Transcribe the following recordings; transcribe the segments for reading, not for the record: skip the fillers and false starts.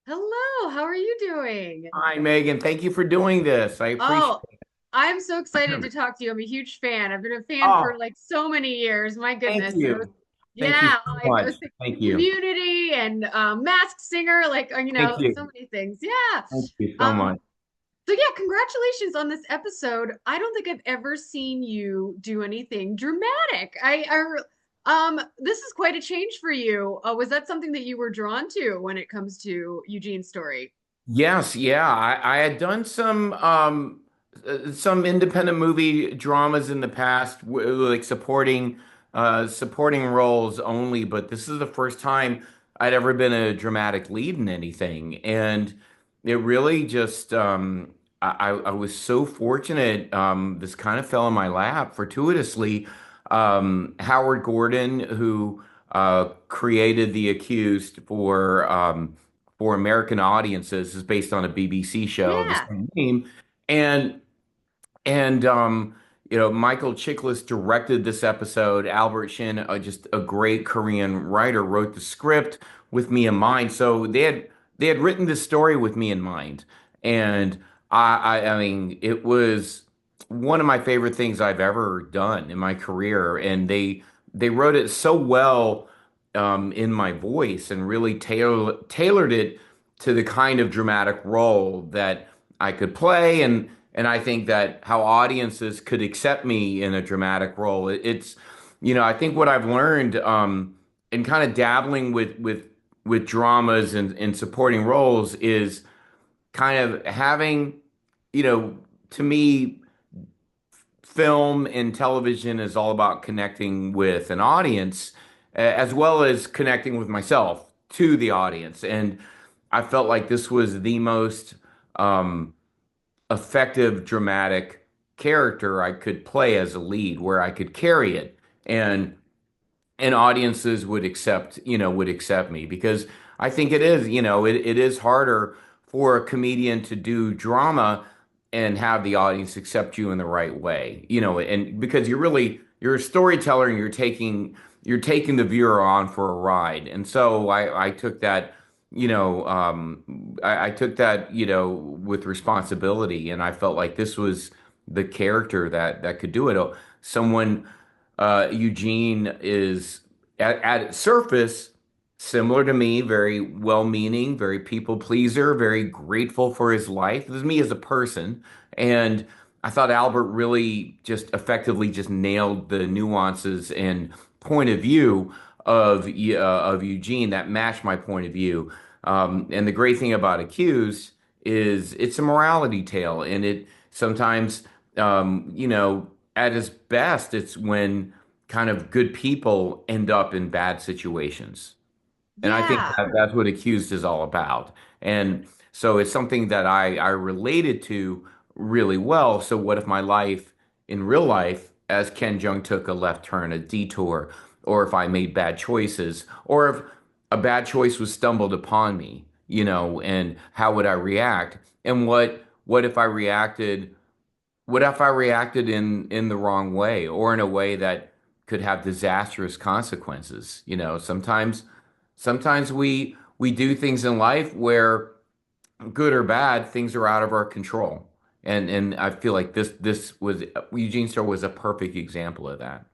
Hello, how are you doing? Hi, Megan. Thank you for doing this. I appreciate Oh, I'm so excited to it. talk to you. I'm a huge fan. I've been a fan for Oh, like so many years. My thank goodness. you. Thank you Yeah, so like I much. was thinking Thank you. community and Masked Singer, like Thank so you. many things. Yeah. Thank you so Um, much. so yeah, congratulations on this episode. I don't think I've ever seen you do anything dramatic. This is quite a change for you. Was that something that you were drawn to when it comes to Eugene's story? Yes, yeah. I had done some independent movie dramas in the past, like supporting roles only, but this is the first time I'd ever been a dramatic lead in anything. And it really just I was so fortunate. This kind of fell in my lap fortuitously. Howard Gordon, who created The Accused for American audiences, is based on a BBC show of the Yeah. same name, and and Michael Chiklis directed this episode. Albert Shin, just a great Korean writer, wrote the script with me in mind. So they had written this story with me in mind, and I mean it was one of my favorite things I've ever done in my career, and they wrote it so well in my voice and really tailored it to the kind of dramatic role that I could play, and I think that how audiences could accept me in a dramatic role. I think what I've learned in kind of dabbling with dramas and supporting roles is kind of having, you know, to me, film and television is all about connecting with an audience, as well as connecting with myself to the audience. And I felt like this was the most um, effective dramatic character I could play as a lead, where I could carry it, and audiences would accept me, because I think it is harder for a comedian to do drama and have the audience accept you in the right way, and because you're a storyteller, and you're taking the viewer on for a ride. And so I took that, I took that, with responsibility, and I felt like this was the character that could do it. Someone Eugene is at its surface similar to me, very well-meaning, very people pleaser, very grateful for his life. This is me as a person, and I thought Albert really just effectively just nailed the nuances and point of view of Eugene that matched my point of view. And the great thing about Accused is it's a morality tale, and it sometimes, at its best, it's when kind of good people end up in bad situations. And I think Yeah. that's what Accused is all about. And so it's something that I related to really well. So what if my life in real life, as Ken Jeong, took a left turn, a detour, or if I made bad choices, or if a bad choice was stumbled upon me, and how would I react? And what if I reacted in the wrong way, or in a way that could have disastrous consequences? Sometimes we do things in life where, good or bad, things are out of our control. And I feel like this was Eugene Star was a perfect example of that.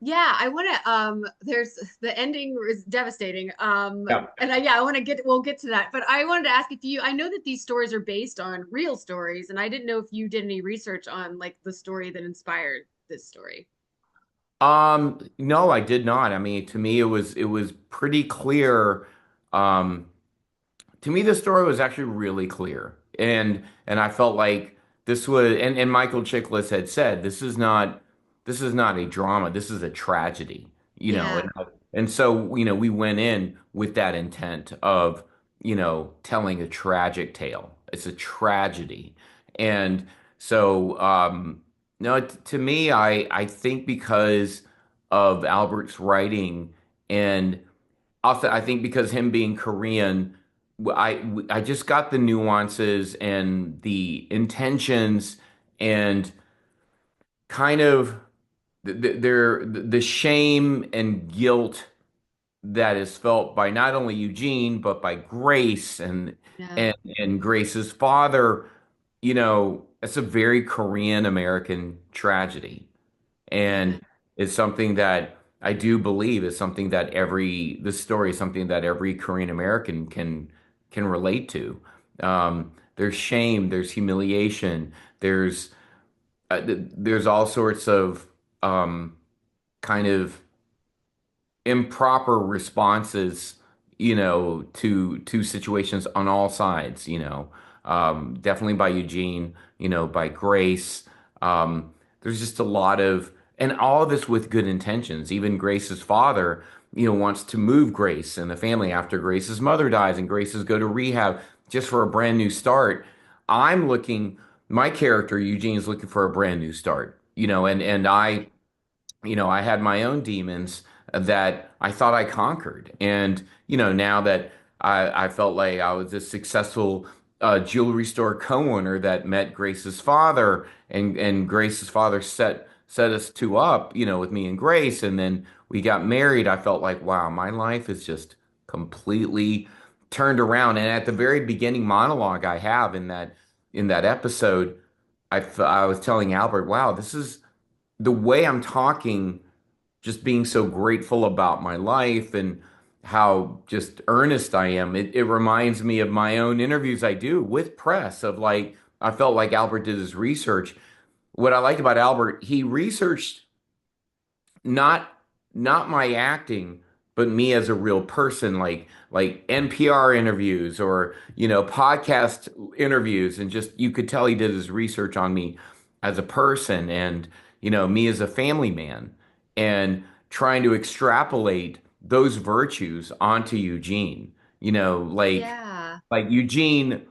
Yeah, I want to there's the ending is devastating. Yeah. I want to we'll get to that. But I wanted to ask if you I know that these stories are based on real stories, and I didn't know if you did any research on like the story that inspired this story. No, I did not. I mean, to me, it was pretty clear. Um, to me, the story was actually really clear, and I felt like this was, and Michael Chiklis had said, this is not a drama, this is a tragedy, Yeah. and so we went in with that intent of telling a tragic tale. It's a tragedy, and so no, to me, I think because of Albert's writing, and also I think because him being Korean, I just got the nuances and the intentions, and kind of the shame and guilt that is felt by not only Eugene but by Grace Yeah. and Grace's father. It's a very Korean American tragedy, Yeah. and it's something that I do believe is something that this story is something that every Korean American can relate to. There's shame, there's humiliation, there's there's all sorts of kind of improper responses, to situations on all sides, definitely by Eugene, by Grace. There's just a lot of, and all of this with good intentions. Even Grace's father, wants to move Grace and the family after Grace's mother dies, and Grace's go to rehab just for a brand new start. I'm looking, my character, Eugene's looking for a brand new start, and I had my own demons that I thought I conquered. And, now that I felt like I was a successful jewelry store co-owner that met Grace's father, and Grace's father set us two up, with me and Grace. And then we got married. I felt like, wow, my life is just completely turned around. And at the very beginning monologue I have in that episode, I was telling Albert, wow, this is the way I'm talking, just being so grateful about my life and how just earnest I am. It reminds me of my own interviews I do with press of like, I felt like Albert did his research. What I liked about Albert, he researched not not my acting, but me as a real person, like NPR interviews or podcast interviews, and just you could tell he did his research on me as a person, and me as a family man, and trying to extrapolate those virtues onto Eugene. Yeah. Like Eugene,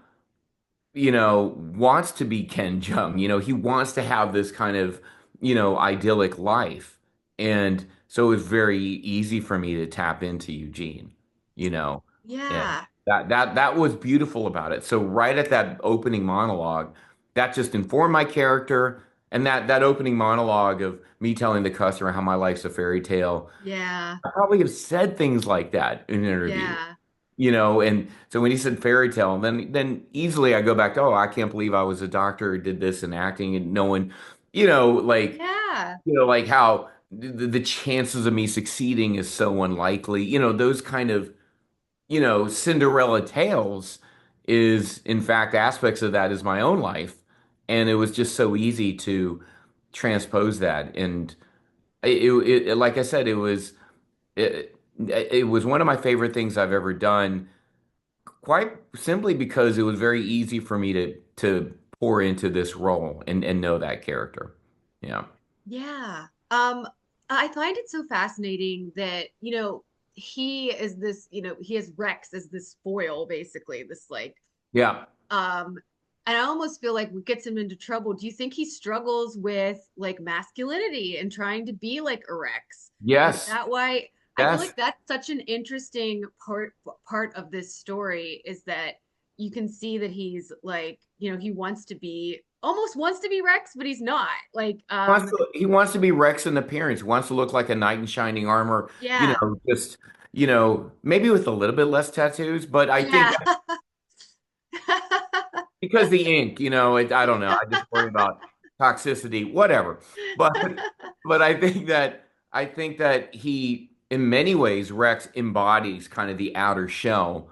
wants to be Ken Jeong. He wants to have this kind of, idyllic life. And so it was very easy for me to tap into Eugene, you know. And Yeah. that was beautiful about it. So right at that opening monologue, that just informed my character. And that opening monologue of me telling the customer how my life's a fairy tale, Yeah. I probably have said things like that in an interview, Yeah. and so when he said fairy tale, then easily I go back to, oh, I can't believe I was a doctor who did this in acting, and no one, Yeah. like how the chances of me succeeding is so unlikely. Those kind of, Cinderella tales is in fact aspects of that is my own life, and it was just so easy to transpose that. And like I said, it was one of my favorite things I've ever done, quite simply because it was very easy for me to pour into this role and know that character. Yeah. Yeah. I find it so fascinating that, he is this, he has Rex as this foil, basically, this like, Yeah. um, and I almost feel like what gets him into trouble. Do you think he struggles with like masculinity and trying to be like a Rex? Is Yes. that why I feel Yes. like that's such an interesting part of this story is that you can see that he's like, he wants to be almost wants to be Rex, but he's not. Like, He wants to be Rex in appearance. He wants to look like a knight in shining armor, yeah. just, maybe with a little bit less tattoos, but I think Yeah. because the ink, I don't know. I just worry about toxicity, whatever. But I think that he, in many ways, Rex embodies kind of the outer shell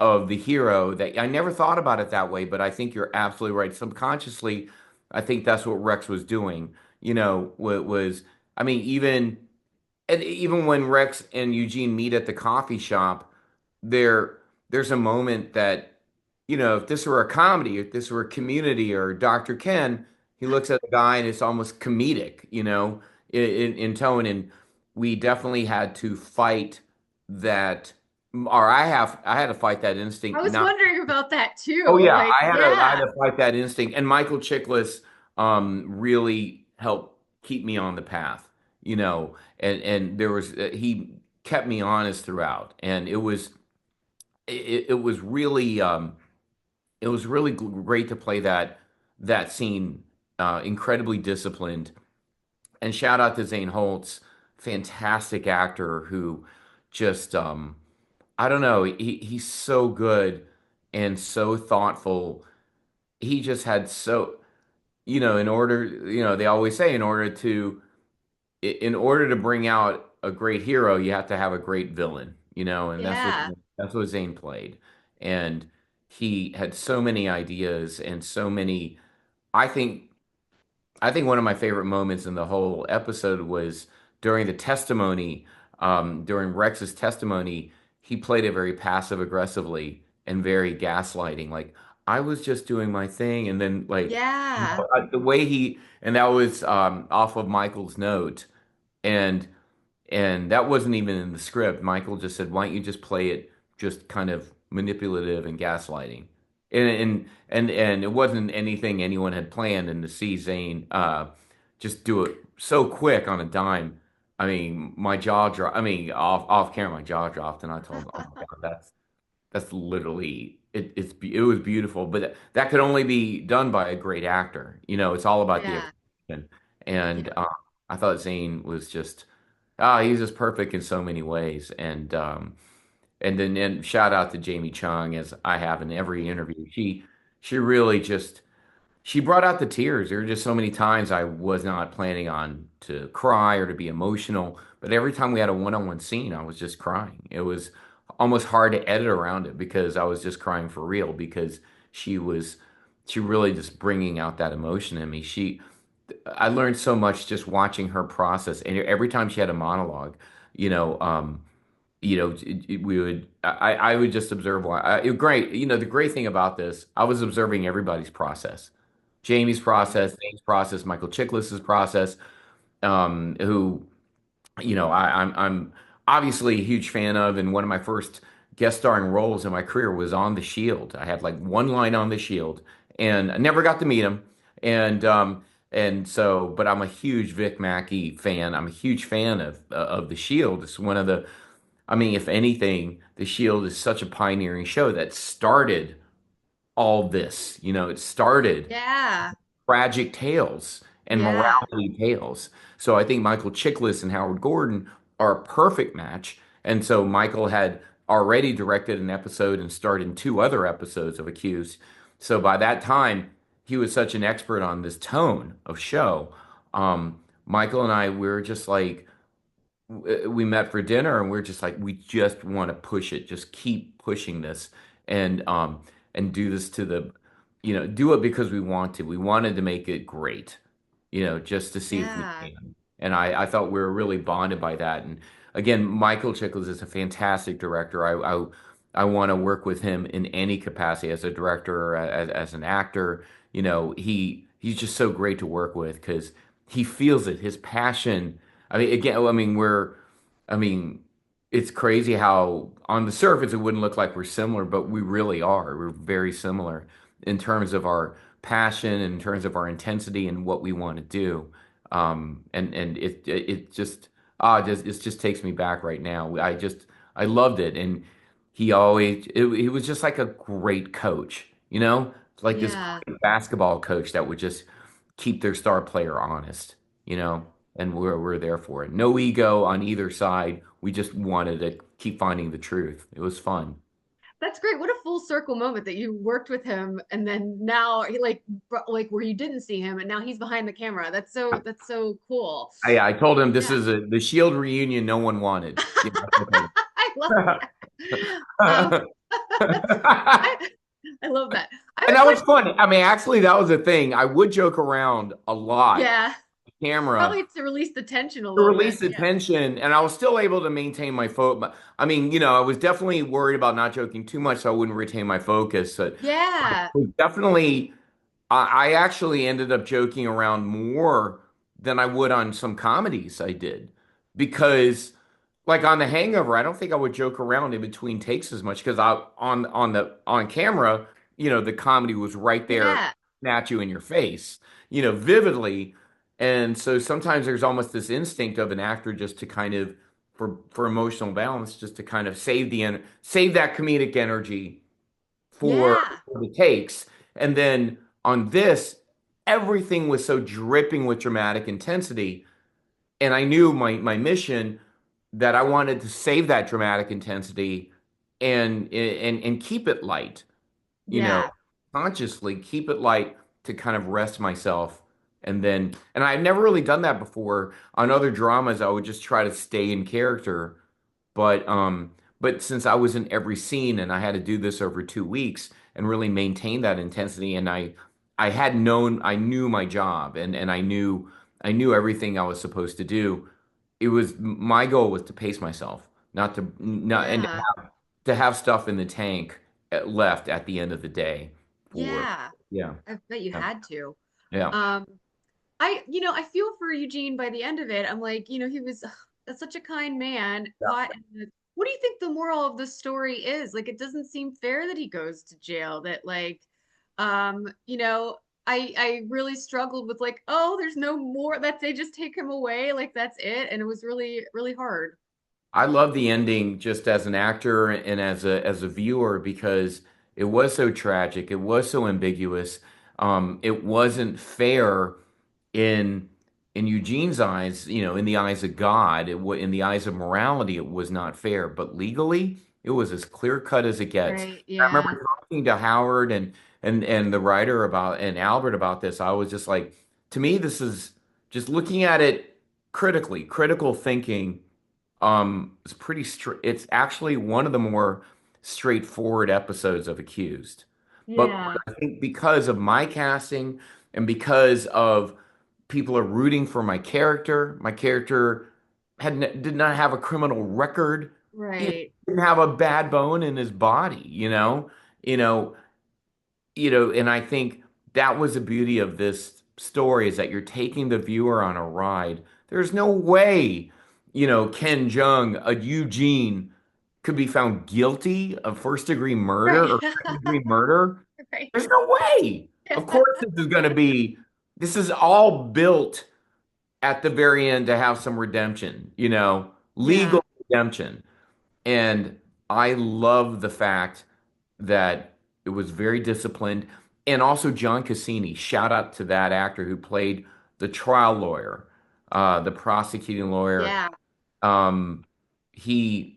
of the hero. That I never thought about it that way, but I think you're absolutely right. Subconsciously, I think that's what Rex was doing. Was, I mean, even when Rex and Eugene meet at the coffee shop, there's a moment that, if this were a comedy, if this were a Community or Dr. Ken, he looks at the guy and it's almost comedic, in tone. And we definitely had to fight that, or I had to fight that I instinct. was Not, wondering about that oh too. yeah, Like, I had yeah. to fight that instinct. And Michael Chiklis, really helped keep me on the path, and there was, he kept me honest throughout, and it was really great to play that scene, incredibly disciplined. And shout out to Zane Holtz, fantastic actor who just I don't know, he's so good and so thoughtful. He just had so, in order, they always say in order to bring out a great hero, you have to have a great villain, and Yeah. that's what Zane played. And he had so many ideas and so many, I think I think one of my favorite moments in the whole episode was during the testimony, during Rex's testimony, he played it very passive aggressively and very gaslighting. Like, I was just doing my thing. And then, like, Yeah. the way and that was off of Michael's note. And that wasn't even in the script. Michael just said, "Why don't you just play it just kind of manipulative and gaslighting?" And it wasn't anything anyone had planned. And to see Zane just do it so quick on a dime, I mean, my jaw dropped. I mean, off camera, my jaw dropped, and I told him, "Oh my God, that's literally it. It was beautiful, but that could only be done by a great actor. It's all about the Yeah. execution." Yeah. And I thought Zane was just he's just perfect in so many ways. And shout out to Jamie Chung, as I have in every interview. She really just she brought out the tears. There were just so many times I was not planning on to cry or to be emotional, but every time we had a one-on-one scene, I was just crying. It was almost hard to edit around it because I was just crying for real because she was she really just bringing out that emotion in me. I learned so much just watching her process, and every time she had a monologue, you know, um, we would I would just observe why. Great, the great thing about this, I was observing everybody's process, Jamie's process, Dave's process, Michael Chiklis's process, who I'm obviously a huge fan of, and one of my first guest starring roles in my career was on The Shield. I had like one line on The Shield, and I never got to meet him. And so, but I'm a huge Vic Mackey fan. I'm a huge fan of The Shield. It's one of the, I mean, if anything, The Shield is such a pioneering show that started all this. It started Yeah. tragic tales and Yeah. morality tales. So I think Michael Chiklis and Howard Gordon are a perfect match. And so Michael had already directed an episode and starred in two other episodes of Accused. So by that time, he was such an expert on this tone of show. Michael and I, we were just like, we met for dinner and we're just like, we just want to push it, just keep pushing this and do this to the, do it because we want to. We wanted to make it great, just to see if we Yeah. can. And I thought we were really bonded by that. And again, Michael Chiklis is a fantastic director. I want to work with him in any capacity as a director or as an actor. He's just so great to work with because he feels it, his passion. I mean, again, I mean, it's crazy how on the surface it wouldn't look like we're similar, but we really are. We're very similar in terms of our passion, in terms of our intensity and what we want to do. And it just takes me back right now. I loved it, and he was just like a great coach, like this Yeah. great basketball coach that would just keep their star player honest, you know and we're there for it. No ego on either side. We just wanted to keep finding the truth. It was fun. That's great. What a full circle moment that you worked with him and then now he like where you didn't see him and now he's behind the camera. That's so cool. I told him this Yeah. is the Shield reunion no one wanted. That's what I love I that. told Um, him. I, I love that. I have And a that was question. fun. I mean, actually, that was the thing. I would joke around a lot, Yeah, camera, probably to release the tension a to little bit. release the tension, and I was still able to maintain my focus. I mean, I was definitely worried about not joking too much so I wouldn't retain my focus. But Yeah. definitely, I actually ended up joking around more than I would on some comedies I did because, like on The Hangover, I don't think I would joke around in between takes as much because I on camera, the comedy was right there Yeah. at you in your face, vividly. And so sometimes there's almost this instinct of an actor just to kind of for emotional balance, just to kind of save that comedic energy for Yeah. what it takes. And then on this, everything was so dripping with dramatic intensity. And I knew my mission. that I wanted to save that dramatic intensity and keep it light, you know, Yeah. consciously keep it light to kind of rest myself. And I've never really done that before. On other dramas, I would just try to stay in character. But since I was in every scene and I had to do this over 2 weeks and really maintain that intensity, and I knew my job, and I knew everything I was supposed to do. It was my goal was to pace myself, not to not and Yeah. to have stuff in the tank left at the end of the day for Yeah. yeah I bet you yeah had to. yeah. Um, I feel for Eugene by the end of it. I'm like, he was such a kind man caught in what do you think the moral of the story is? Like, it doesn't seem fair that he goes to jail, that like, I really struggled with like, oh, there's no more, that they just take him away, like that's it. And it was really, really hard. I love the ending just as an actor and as a viewer because it was so tragic. It was so ambiguous. It wasn't fair in in Eugene's eyes, in the eyes of God, in the eyes of morality, it was not fair. But legally, it was as clear cut as it gets. Right. I Yeah. remember talking to Howard and the writer about and Albert about this. I was just like, to me, this is just looking at it critically, critical thinking it's pretty straight. It's actually one of the more straightforward episodes of Accused. But Yeah. I think because of my casting and because of people are rooting for my character did not have a criminal record. He Right. didn't have a bad bone in his body, you know, and I think that was the beauty of this story is that you're taking the viewer on a ride. There's no way, Ken Jeong, a Eugene, could be found guilty of first degree murder Right. or second degree murder. Right. There's no way. Of course, this is all built at the very end to have some redemption, Yeah. legal redemption. And I love the fact that it was very disciplined. And also John Cassini, shout out to that actor who played the trial lawyer, the prosecuting lawyer. Yeah. Um, he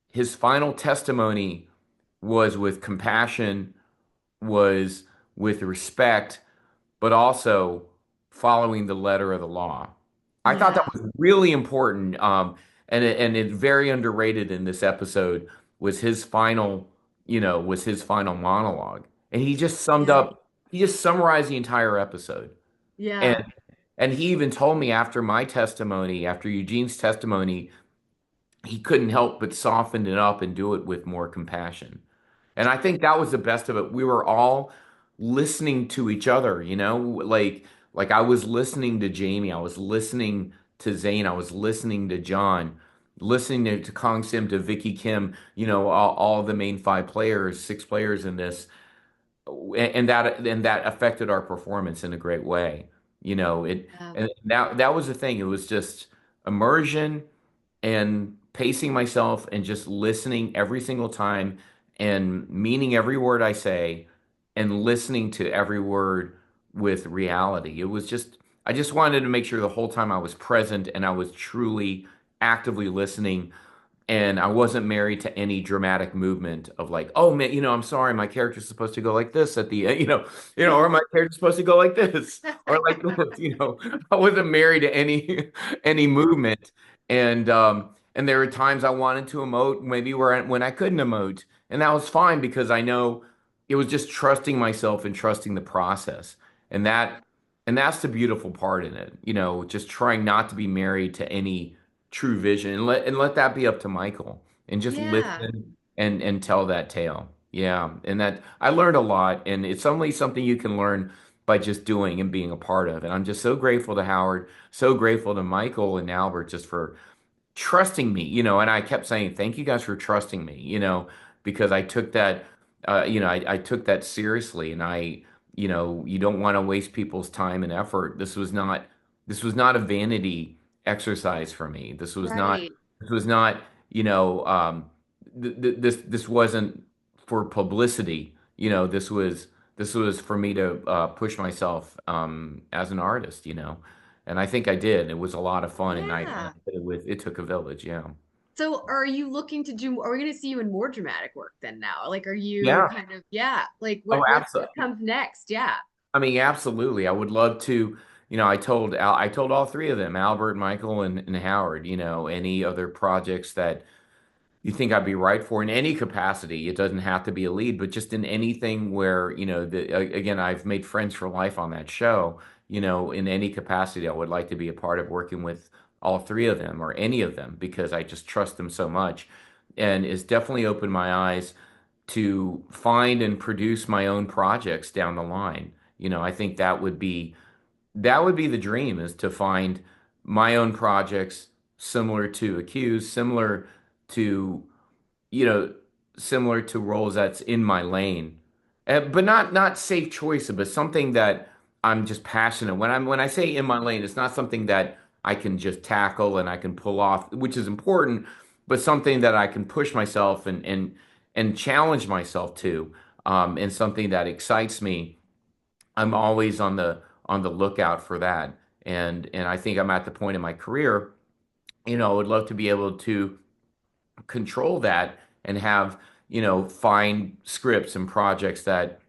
his final testimony was with compassion, was with respect, but also following the letter of the law. I thought that Yeah. was really important, and it very underrated in this episode was his final monologue, and Yeah. he just summarized the entire episode, and Yeah. and he even told me after my testimony, after Eugene's testimony, he couldn't help but soften it up and do it with more compassion. And I think that was the best of it. We were all listening to each other, like I was listening to Jamie, I was listening to Zane, I was listening to John, listening to Kong Sim, to Vicky Kim, all the main five players, six players in this, and that affected our performance in a great way. Yeah. And that was the thing. It was just immersion and pacing myself and just listening every single time and meaning every word I say and listening to every word with reality. I just wanted to make sure the whole time I was present and I was truly actively listening and I wasn't married to any dramatic movement of like, oh man, I'm sorry, my character's supposed to go like this at the end, or my character's supposed to go like this or like this, I wasn't married to any movement, and there were times I wanted to emote, maybe when I couldn't emote, and that was fine because I know it was just trusting myself and trusting the process, and that's the beautiful part in it, just trying not to be married to any true vision and let that be up to Michael and just Yeah. listen and tell that tale. Yeah, and that I learned a lot, and it's only something you can learn by just doing and being a part of. And I'm just so grateful to Howard, so grateful to Michael and Albert just for trusting me, and I kept saying, thank you guys for trusting me, because I took that, I took that seriously, and you don't want to waste people's time and effort. This was not a vanity exercise for me. Right. This was not, this wasn't for publicity. This was for me to push myself as an artist. And I think I did. It was a lot of fun, and I Yeah. did it with It Took a Village. Yeah. So are you looking to do, are we going to see you in more dramatic work then now? Like, are you Yeah. kind of, yeah, like Oh, what absolutely. comes next? Yeah. I mean, absolutely. I would love to, I told all three of them, Albert, Michael, and Howard, any other projects that you think I'd be right for in any capacity. It doesn't have to be a lead, but just in anything where, again, I've made friends for life on that show, in any capacity, I would like to be a part of working with all three of them or any of them because I just trust them so much. And it's definitely opened my eyes to find and produce my own projects down the line. I think that would be the dream is to find my own projects similar to Accused, to you know, similar to roles that's in my lane, but not safe choice, but something that I'm just passionate. When I say in my lane, it's not something that I can just tackle and I can pull off, which is important, but something that I can push myself and challenge myself to, and something that excites me. I'm always on the lookout for that, and I think I'm at the point in my career, I would love to be able to control that and have, find scripts and projects that,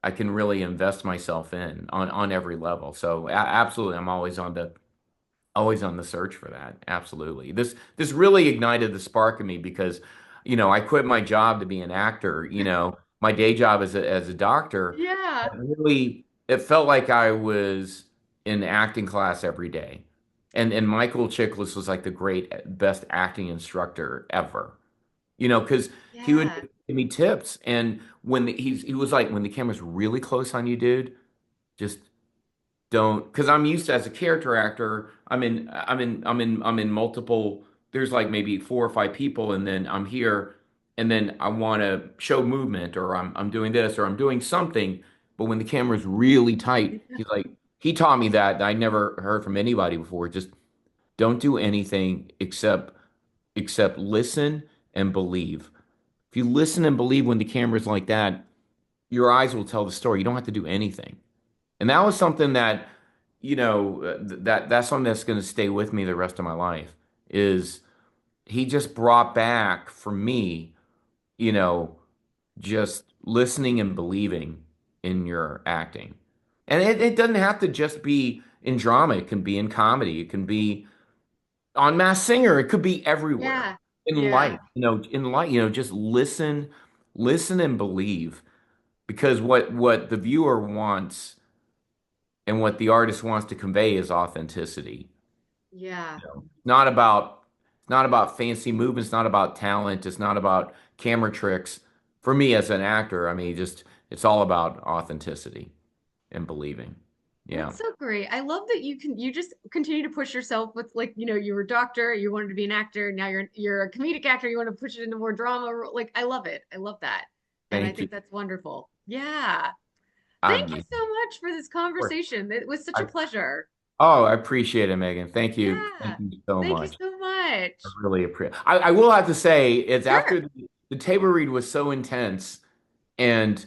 I can really invest myself in on every level. So absolutely, I'm always on the search for that. Absolutely. This really ignited the spark in me because, I quit my job to be an actor, my day job as a doctor. Yeah. It felt like I was in acting class every day. And Michael Chiklis was like the great best acting instructor ever. Because he would Yeah. give me tips, and he was like, when the camera's really close on you, dude, just don't, because I'm used to, as a character actor, I'm in multiple, there's like maybe four or five people, and then I'm here, and then I want to show movement, or I'm doing this, or I'm doing something, but when the camera's really tight, he taught me that I never heard from anybody before. Just don't do anything except listen and believe. If you listen and believe when the camera's like that, your eyes will tell the story. You don't have to do anything. And that was something that, that's something that's going to stay with me the rest of my life. Is he just brought back for me, you know, just listening and believing in your acting. And it doesn't have to just be in drama. It can be in comedy. It can be on Mass Singer. It could be everywhere Yeah. in Yeah. life. Just listen and believe. Because what the viewer wants and what the artist wants to convey is authenticity. Yeah. Not about fancy movements, not about talent, it's not about camera tricks. For me as an actor, I mean, just it's all about authenticity and believing. Yeah. That's so great. I love that you just continue to push yourself with like, you were a doctor, you wanted to be an actor, now you're a comedic actor, you want to push it into more drama. Like I love it. I love that. And I Thank you. think that's wonderful. Yeah. Thank I'm you of so much for this course. conversation. It was such a I, pleasure. oh, I appreciate it, Megan. Thank you. Thank Yeah. you so Thank you much. so I much. really appreciate. I will have to say, it's Sure. after the table read was so intense, and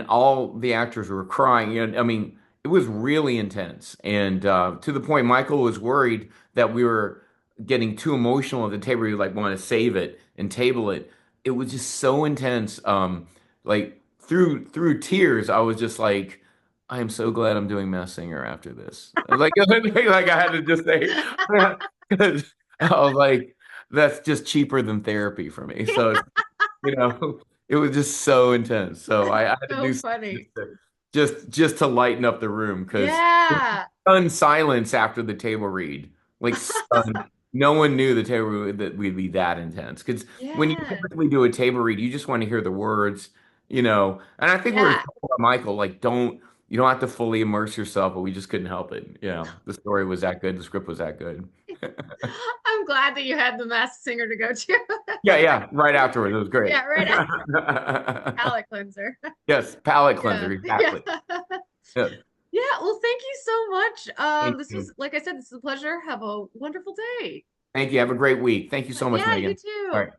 all the actors were crying. I mean, it was really intense, and to the point Michael was worried that we were getting too emotional at the table. We like want to save it and table it. It was just so intense. Like through tears, I was just like, I am so glad I'm doing Mass Singer after this. Like I had to just say, because I was like, that's just cheaper than therapy for me. So you know, it was just so intense. So I had to do So something funny. just to lighten up the room because Yeah. stunned silence after the table read. Like stunned. No one knew the table read that we'd be that intense. Because when you Yeah. typically do a table read, you just want to hear the words, And I think we were Yeah. talking about Michael, like you don't have to fully immerse yourself, but we just couldn't help it. The story was that good, the script was that good. I'm glad that you had the Masked Singer to go to. Yeah, yeah, right afterwards. It was great. Yeah, right after palate cleanser. Yes, palate Yeah. cleanser, Yeah. exactly. Yeah. Yeah. Well, thank you so much. Thank This was, you. like I said, this is a pleasure. Have a wonderful day. Thank you. Have a great week. Thank you so much, Yeah, you Megan. All too. right.